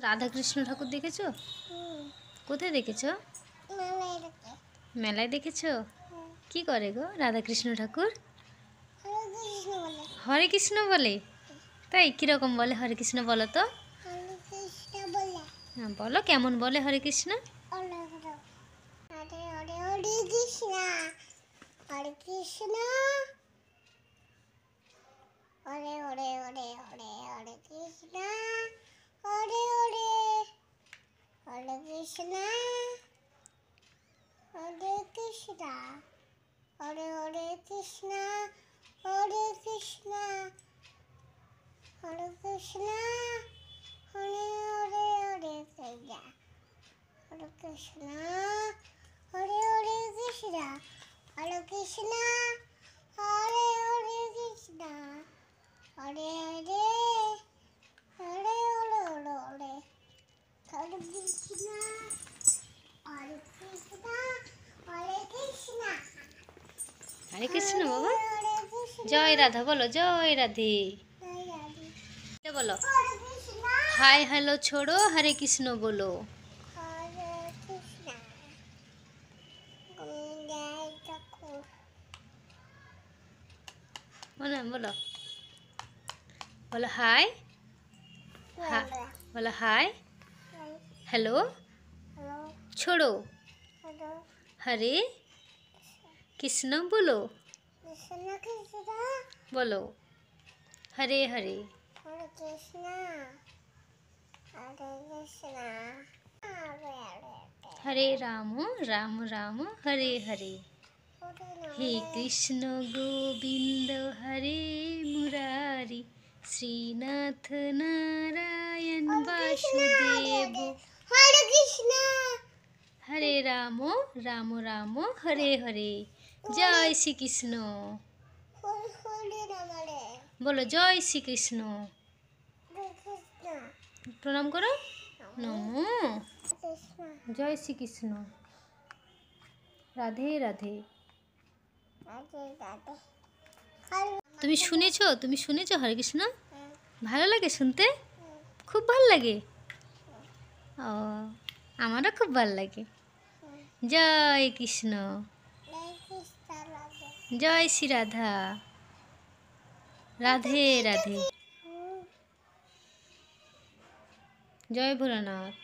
রাধা কৃষ্ণ ঠাকুর দেখেছো? কোথায় দেখেছো? মেলায় দেখেছো? কি করে গো রাধা কৃষ্ণ ঠাকুর? হরে কৃষ্ণ বলে। তাই কিরকম বলে হরে কৃষ্ণ বলো তো? হ্যাঁ বলো, কেমন বলে হরে কৃষ্ণ? হরে কৃষ্ণ হরে হরে হরে হরে হরে কৃষ্ণ হরে হরে হরে কৃষ্ণ হরে কৃষ্ণ হরে হরে কৃষ্ণ হরে কৃষ্ণ হরে কৃষ্ণ হরে হরে হরে কৃষ্ণ হরে কৃষ্ণ হরে হরে কৃষ্ণ হরে কৃষ্ণ হরে হরে কৃষ্ণ হরে হরে হরে হরে হরে হরে কৃষ্ণ হরে কৃষ্ণ হরে কৃষ্ণ হরে কৃষ্ণ বাবা। জয় রাধা বলো, জয় রাধে বলো। হাই হ্যালো ছোড়ো, হরে কৃষ্ণ বলো। বলো বলো বলো হাই। বলো হাই হ্যালো ছোড়ো, হরে কৃষ্ণ বলো। বলো হরে হরে হরে কৃষ্ণ হরে কৃষ্ণ হরে রাম রাম রাম হরে হরে। হে কৃষ্ণ গোবিন্দ হরে মুরারি, শ্রীনাথ নারায়ণ বাসুদেব। হরে কৃষ্ণ হরে রাম রাম রাম হরে হরে। জয় শ্রীকৃষ্ণ হরে রাম বলো, জয় শ্রীকৃষ্ণ। কৃষ্ণ প্রণাম করো, নমো। কৃষ্ণ জয় শ্রীকৃষ্ণ। রাধে রাধে। রাধে রাধে তুমি শুনেছো? তুমি শুনেছো হরে কৃষ্ণ? ভালো লাগে শুনতে? খুব ভালো লাগে? ও, আমারও খুব ভালো লাগে। জয় কৃষ্ণ, জয় শ্রী রাধা, রাধে রাধে। জয় ভোলানাথ।